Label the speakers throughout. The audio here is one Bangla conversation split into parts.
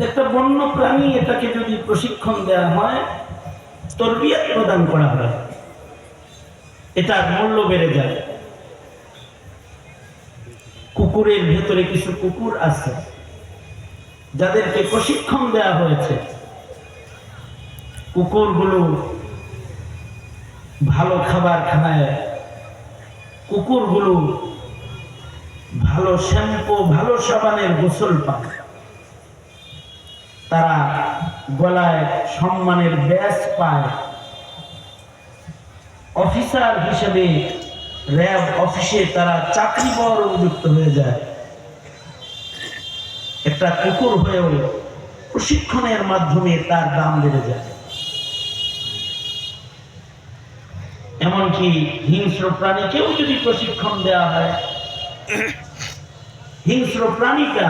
Speaker 1: একটা বন্য প্রাণী, এটাকে যদি প্রশিক্ষণ দেওয়া হয়, তরবিয়ত প্রদান করা হয়, এটার মূল্য বেড়ে যায়। কুকুরের ভেতরে কিছু কুকুর আছে যাদেরকে প্রশিক্ষণ দেওয়া হয়েছে, কুকুরগুলো ভালো খাবার খায়, কুকুরগুলো ভালো শ্যাম্পু, ভালো সাবানের গোসল পায়, তারা গলায় সম্মানের ব্যাজ পায়, অফিসার হিসেবে র্যাব অফিসে তারা চাকরি পাওয়ার উপযুক্ত হয়ে যায়। একটা কুকুর হয়েও প্রশিক্ষণের মাধ্যমে তার দাম বেড়ে যায়। এমনকি হিংস্র প্রাণীকেও যদি প্রশিক্ষণ দেওয়া হয়, হিংস্র প্রাণীটা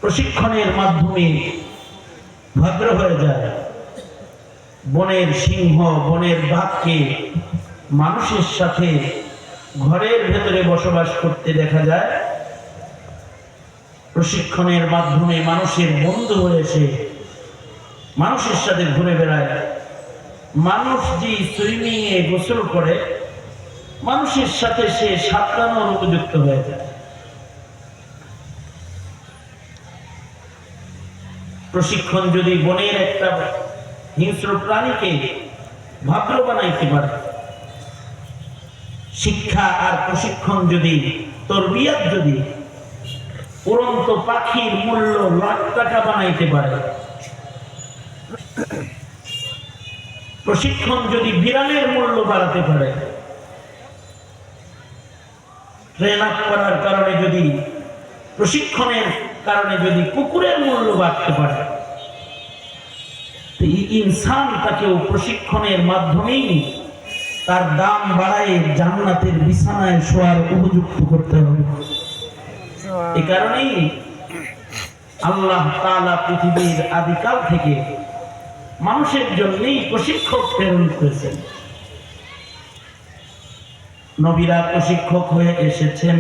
Speaker 1: প্রশিক্ষণের মাধ্যমে ভদ্র হয়ে যায়। বনের সিংহ, বনের বাঘকে মানুষের সাথে ঘরের ভেতরে বসবাস করতে দেখা যায়, প্রশিক্ষণের মাধ্যমে মানুষের বন্ধু হয়েছে, মানুষের সাথে ঘুরে বেড়ায়। মানুষ যে সুইমিং এ গোসল করে, মানুষের সাথে সে সাঁতরানোর উপযুক্ত হয়ে যায়। প্রশিক্ষণ যদি বনের একটা হিংস্র প্রাণীকে ভদ্র বানাইতে পারে, শিক্ষা আর প্রশিক্ষণ যদি, তরবিয়ত যদি উড়ন্ত পাখির মূল্য লাখ টাকা বানাইতে পারে, প্রশিক্ষণ যদি বিড়ালের মূল্য বাড়াতে পারে, ট্রেন আপ করার কারণে যদি, প্রশিক্ষণের কারণে যদি কুকুরের মূল্য বাড়তে পারে, ইনসান তাকেও প্রশিক্ষণের মাধ্যমেই তার দাম বাড়ায় জান্নাতের বিছানায় শোয়ার উপযুক্ত করতে হবে। এই কারণেই আল্লাহ তাআলা পৃথিবীর আদিকাল থেকে মানুষের জন্যই প্রশিক্ষক প্রেরণ করেছেন। নবীরা প্রশিক্ষক হয়ে এসেছেন।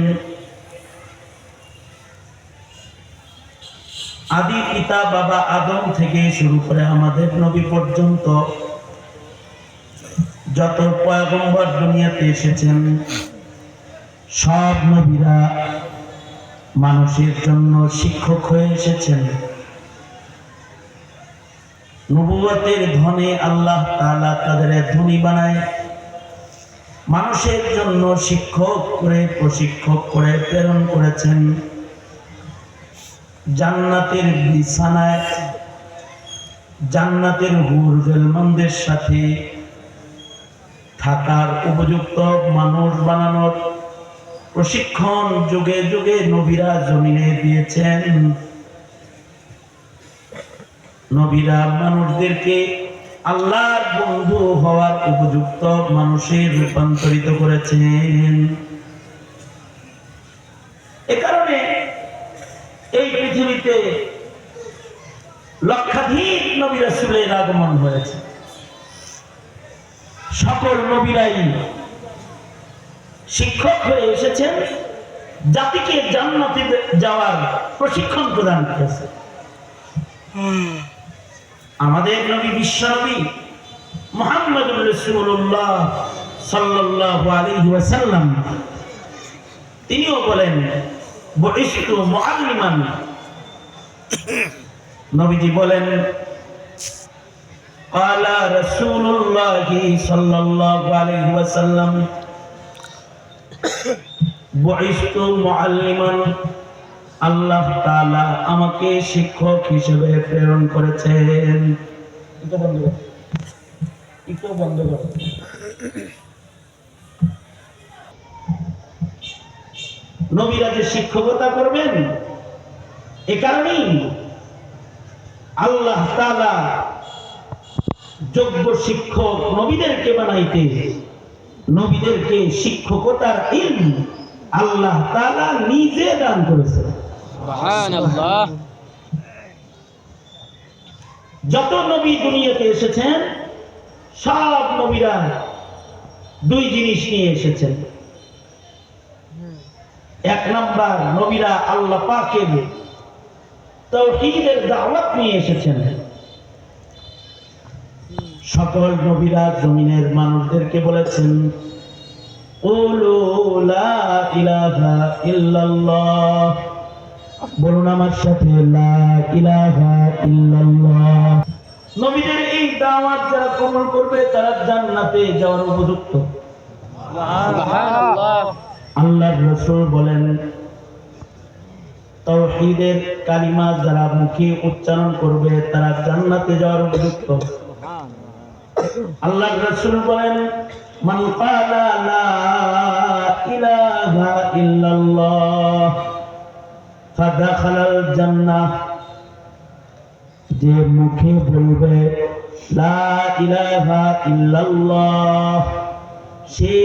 Speaker 1: আদি পিতা বাবা আদম থেকে শুরু করে আমাদের নবী পর্যন্ত যত পয়গম্বর দুনিয়াতে এসেছেন, সব নবীরা মানুষের জন্য শিক্ষক হয়ে এসেছেন। নবুয়তের ধনে আল্লাহ তাআলা তাদের ধনী বানায় মানুষের জন্য শিক্ষক করে, প্রশিক্ষক করে প্রেরণ করেছেন। জান্নাতের বিছানায় জান্নাতের হুর জেলমনদের সাথে থাকার উপযুক্ত মানুষ বানানোর প্রশিক্ষণ যুগে যুগে নবীরা জমিনে দিয়েছেন। নবীরা মানুষদেরকে আল্লাহর বন্ধু হওয়ার উপযুক্ত মানুষে রূপান্তরিত করেছেন। এ কারণে এই পৃথিবীতে লক্ষাধিক নবী রাসূলের আগমন হয়েছে। সকল নবীরাই শিক্ষক হয়ে এসেছেন, জাতিকে জান্নাতে যাওয়ার প্রশিক্ষণ প্রদান করেছে। আমাদের নবী বিশ্বনবী মুহাম্মদুর রাসূলুল্লাহ সাল্লাল্লাহু আলাইহি ওয়াসাল্লাম তিনিও বলেন, বুইসতু মুআল্লিমান। নবীজি বলেন, ক্বালা রাসূলুল্লাহ সাল্লাল্লাহু আলাইহি ওয়াসাল্লাম, বুইসতু মুআল্লিমান। আল্লাহ তাআলা আমাকে শিক্ষক হিসেবে প্রেরণ করেছেন। বন্ধ করো। নবীরা যে শিক্ষকতা করবেন, এ কারণেই আল্লাহ তাআলা যোগ্য শিক্ষক নবীদেরকে বানাইতে, নবীদেরকে শিক্ষকতার ইলম আল্লাহ তাআলা নিজে দান করেছেন। সুবহানাল্লাহ। যত নবী দুনিয়াতে এসেছেন, সব নবীরা দুই জিনিস নিয়ে এসেছেন। এক নাম্বার, নবীরা আল্লাহ পাকের তাওহীদের দাওয়াত নিয়ে এসেছেন। সকল নবীরা জমিনের মানুষদেরকে বলেছেন কুলু লা ইলাহা ইল্লাল্লাহ, বলুন আমার সাথে লা ইলাহা ইল্লাল্লাহ। নবীদের এই দাওয়াত যারা কবুল করবে তারা জান্নাতে যাওয়ার উপযুক্ত।
Speaker 2: সুবহানাল্লাহ।
Speaker 1: আল্লাহর রাসূল বলেন তাওহীদের কালিমা যারা মুখে উচ্চারণ করবে তারা জান্নাতে যাওয়ার উপযুক্ত। আল্লাহর রাসূল বলেন মান ক্বালা লা ইলাহা ইল্লাল্লাহ ফাদাখালাল জান্নাহ, যে মুখে বলবে লা ইলাহা ইল্লাল্লাহ সে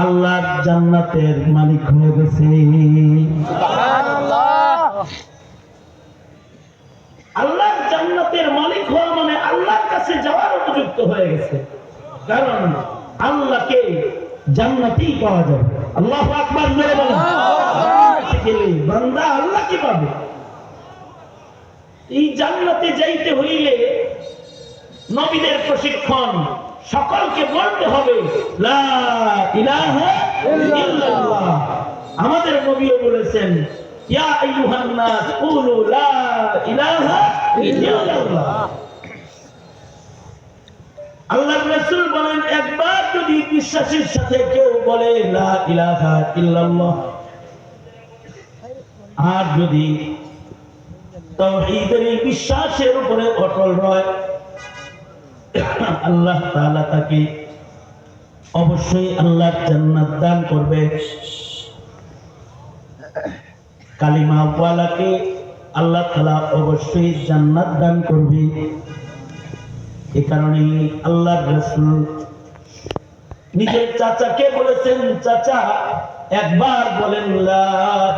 Speaker 1: আল্লাহর জান্নাতের মালিক হয়ে গেছে।
Speaker 2: সুবহানাল্লাহ।
Speaker 1: আল্লাহর জান্নাতের মালিক হওয়া মানে আল্লাহর কাছে যাওয়ার উপযুক্ত হয়ে গেছে। কারণ আল্লাহকে জান্নাতেই পাওয়া যাবে। আল্লাহু আকবার জোরে বলেন। জান্নাতে গেলে বান্দা আল্লাহকে পাবে। এই জান্নাতে যাইতে হইলে নবীদের প্রশিক্ষণ, সকলকে বলতে হবে লা ইলাহা ইল্লাল্লাহ। আমাদের নবীও বলেছেন ইয়া আইয়ুহান নাস কুলু লা ইলাহা ইল্লাল্লাহ। আল্লাহর রাসূল বলেন একবার যদি বিশ্বাসের সাথে কেউ বলে লা ইলাহা ইল্লাল্লাহ, আর যদি তাওহীদের এই বিশ্বাসের উপরে অটল রয়, আল্লাহ তাআলা তাকে অবশ্যই আল্লাহর জান্নাত দান করবে। কালিমা ওয়ালাকে আল্লাহ তাআলা অবশ্যই জান্নাত দান করবে। এই কারণে আল্লাহর রাসূল নিজের চাচাকে বলেছেন চাচা একবার বলেন লা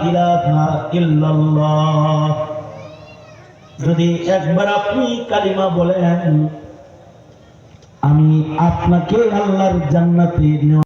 Speaker 1: ইলাহা ইল্লাল্লাহ। যদি একবার আপনি কালিমা বলেন আমি আপনাকে আল্লাহর জান্নাতে